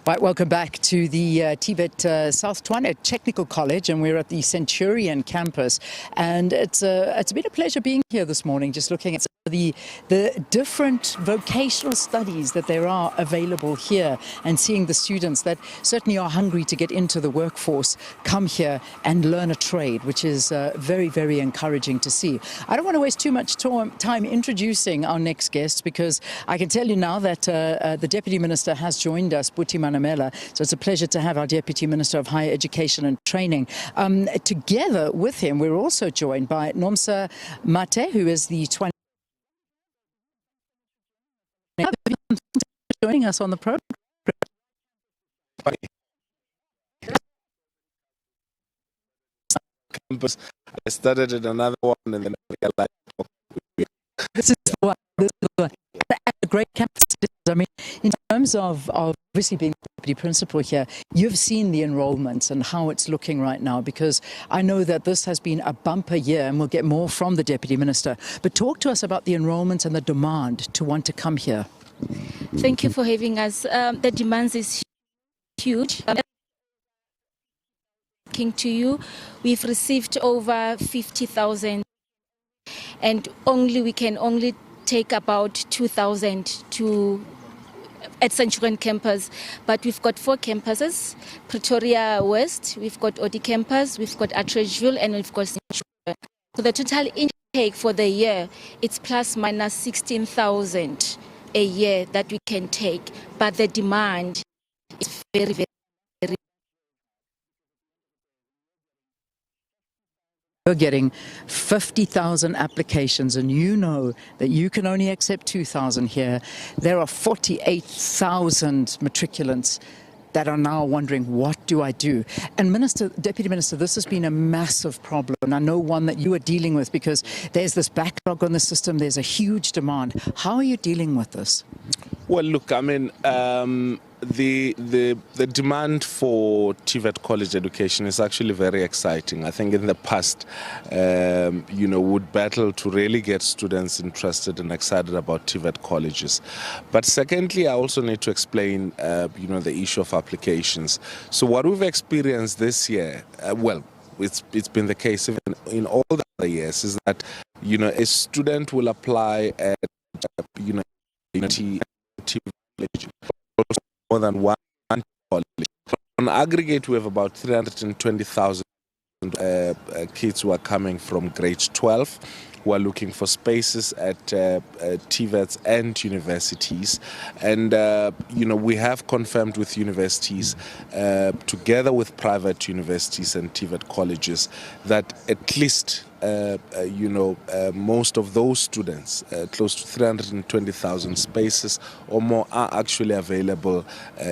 Right, welcome back to the TVET South Technical College, and we're at the Centurion campus. And it's been a pleasure being here this morning, just looking at the different vocational studies that there are available here, and seeing the students that certainly are hungry to get into the workforce come here and learn a trade, which is very, very encouraging to see. I don't want to waste too much time introducing our next guest, because I can tell you now that the Deputy Minister has joined us, Buti Manamela. So it's a pleasure to have our Deputy Minister of Higher Education and Training. Together with him, we're also joined by Nomsa Mate, who is the Tshwane joining us on the program. Campus. I started at another one, and then I realized this is the one. A great campus. I mean, in terms of obviously being deputy principal here, you've seen the enrolments and how it's looking right now, because I know that this has been a bumper year, and we'll get more from the Deputy Minister. But talk to us about the enrolments and the demand to want to come here. Thank you for having us. The demand is huge. Talking to you, we've received over 50,000, and we can only take about 2,000 at Centurion campus, but we've got 4 campuses: Pretoria West, we've got Odi campus, we've got Atteridgeville, and we've got Centurion. So the total intake for the year, it's plus minus 16,000 a year that we can take, but the demand is very, very. You're getting 50,000 applications, and you know that you can only accept 2,000 here. There are 48,000 matriculants that are now wondering, what do I do? And Deputy Minister, this has been a massive problem, and I know one that you are dealing with, because there's this backlog on the system, there's a huge demand. How are you dealing with this? well, look, I mean, the demand for TVET College education is actually very exciting. I think in the past, would battle to really get students interested and excited about TVET colleges. But secondly, I also need to explain, the issue of applications. So what we've experienced this year, it's been the case even in all the other years, is that, a student will apply at, more than one college. On aggregate, we have about 320,000 kids who are coming from grade 12, who are looking for spaces at TVETs and universities. And, we have confirmed with universities, together with private universities and TVET colleges, that at least most of those students, close to 320,000 spaces or more, are actually available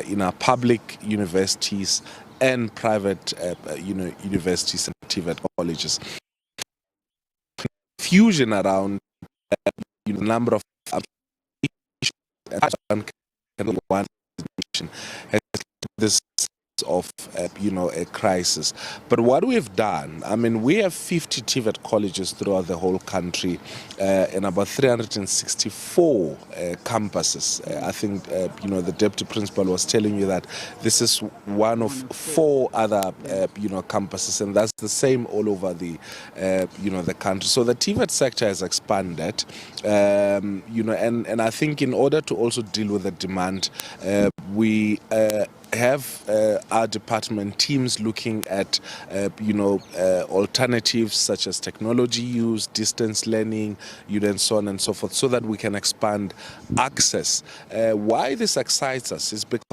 in our public universities and private universities and TVET colleges. Confusion around number of this of a crisis. But what we've done, I mean, we have 50 TVET colleges throughout the whole country, and about 364 campuses. I think the deputy principal was telling you that this is one of 4 other campuses, and that's the same all over the the country. So the TVET sector has expanded, and I think in order to also deal with the demand, we have our department teams looking at alternatives such as technology use, distance learning, and so on and so forth, so that we can expand access. Why this excites us is because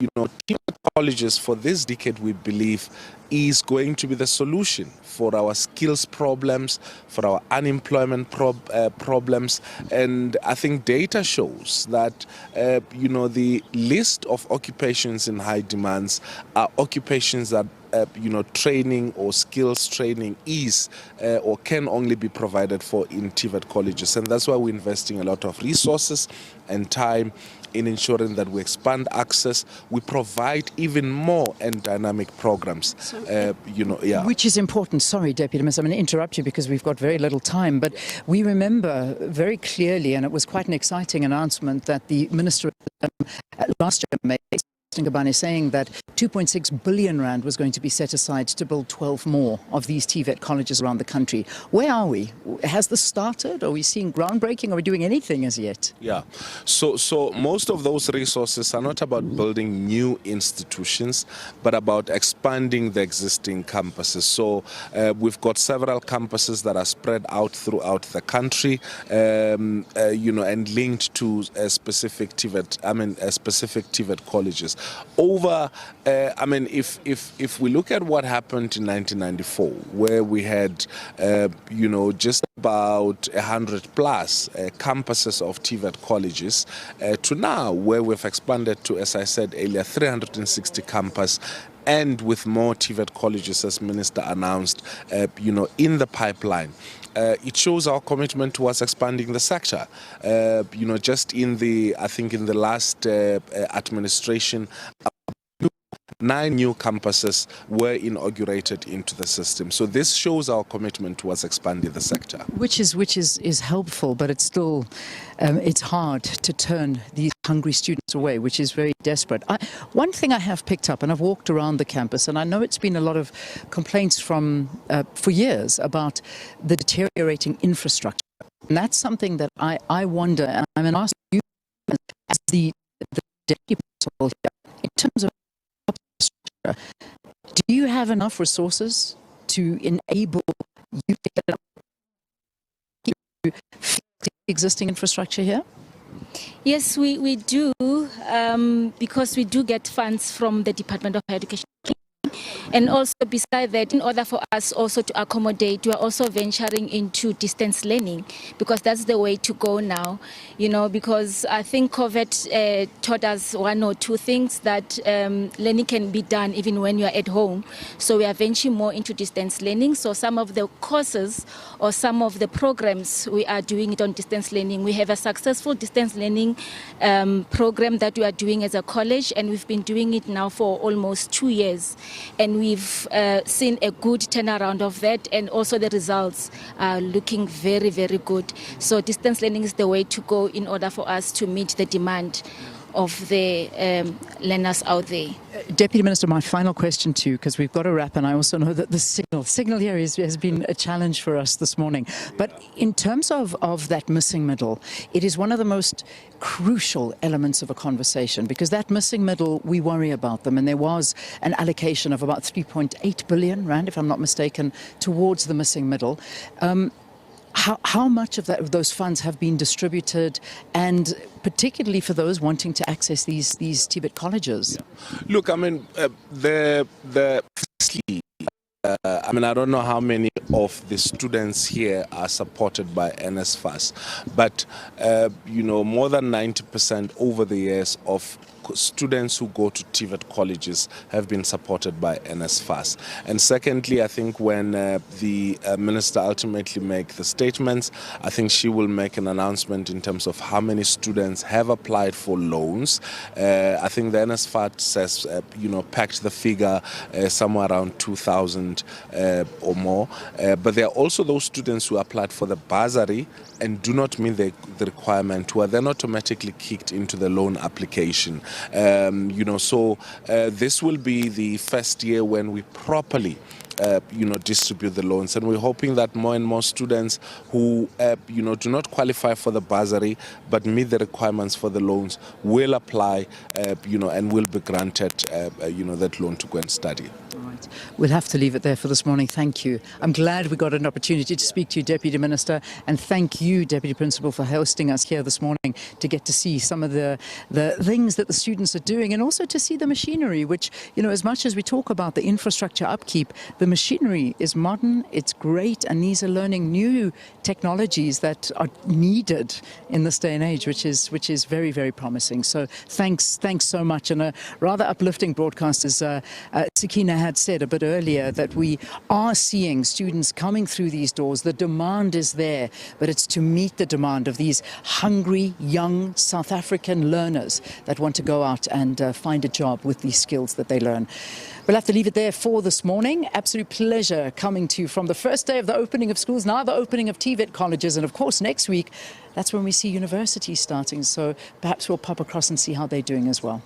TVET colleges for this decade, we believe, is going to be the solution for our skills problems, for our unemployment problems. And I think data shows that, the list of occupations in high demands are occupations that training or skills training is or can only be provided for in TVET colleges. And that's why we're investing a lot of resources and time in ensuring that we expand access, we provide even more and dynamic programs, Which is important. Sorry, Deputy Minister, I'm going to interrupt you because we've got very little time, but we remember very clearly, and it was quite an exciting announcement that the Minister last year made, Ngabane saying that 2.6 billion rand was going to be set aside to build 12 more of these TVET colleges around the country. Where are we? Has this started? Are we seeing groundbreaking? Are we doing anything as yet? Yeah, so most of those resources are not about building new institutions, but about expanding the existing campuses. So we've got several campuses that are spread out throughout the country, and linked to specific TVET colleges. If we look at what happened in 1994, where we had, just about 100 plus campuses of TVET colleges, to now where we've expanded to, as I said earlier, 360 campus, and with more TVET colleges, as Minister announced, in the pipeline. It shows our commitment towards expanding the sector. Just in the last administration, 9 new campuses were inaugurated into the system. So this shows our commitment towards expanding the sector. Which is helpful, but it's still it's hard to turn these hungry students away, which is very desperate. One thing I have picked up, and I've walked around the campus, and I know it's been a lot of complaints from for years about the deteriorating infrastructure. And that's something that I wonder, and I'm going to ask you as the deputy principal here, in terms of do you have enough resources to enable you to fix the existing infrastructure here? Yes, we do, because we do get funds from the Department of Education. And also beside that, in order for us also to accommodate, we are also venturing into distance learning, because that's the way to go now, because I think COVID taught us one or two things, that learning can be done even when you're at home. So we are venturing more into distance learning. So some of the courses or some of the programs, we are doing it on distance learning. We have a successful distance learning program that we are doing as a college, and we've been doing it now for almost 2 years. And we've seen a good turnaround of that, and also the results are looking very, very good. So distance learning is the way to go in order for us to meet the demand of the learners out there. Deputy Minister, my final question to you, because we've got to wrap, and I also know that the signal here has been a challenge for us this morning. But in terms of that missing middle, it is one of the most crucial elements of a conversation, because that missing middle, we worry about them, and there was an allocation of about 3.8 billion rand, if I'm not mistaken, towards the missing middle. How much of those funds have been distributed, and particularly for those wanting to access these TVET colleges? Yeah. Look, I don't know how many of the students here are supported by NSFAS, but more than 90% over the years of students who go to TVET colleges have been supported by NSFAS. And secondly, I think when the minister ultimately make the statements, I think she will make an announcement in terms of how many students have applied for loans. I think the NSFAS says, packed the figure somewhere around 2,000 or more. But there are also those students who applied for the bursary and do not meet the requirement, who are then automatically kicked into the loan application. So this will be the first year when we properly distribute the loans, and we're hoping that more and more students who do not qualify for the bursary but meet the requirements for the loans will apply and will be granted that loan to go and study. All right. We'll have to leave it there for this morning. Thank you. I'm glad we got an opportunity to speak to you, Deputy Minister, and thank you, Deputy Principal, for hosting us here this morning to get to see some of the things that the students are doing, and also to see the machinery, which, as much as we talk about the infrastructure upkeep, the machinery is modern, it's great, and these are learning new technologies that are needed in this day and age, which is very, very promising. So thanks so much. And a rather uplifting broadcast, as Sakina had said a bit earlier, that we are seeing students coming through these doors. The demand is there, but it's to meet the demand of these hungry, young South African learners that want to go out and find a job with these skills that they learn. We'll have to leave it there for this morning. Absolute pleasure coming to you from the first day of the opening of schools, now the opening of TVET colleges, and of course next week, that's when we see universities starting. So perhaps we'll pop across and see how they're doing as well.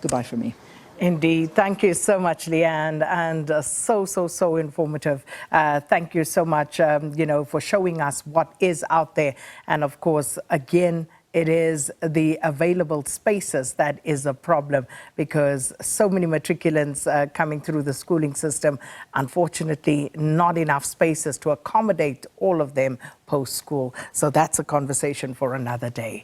Goodbye from me. Indeed. Thank you so much, Leanne, and so informative. Thank you so much, for showing us what is out there. And of course, again, it is the available spaces that is a problem, because so many matriculants coming through the schooling system, unfortunately, not enough spaces to accommodate all of them post-school. So that's a conversation for another day.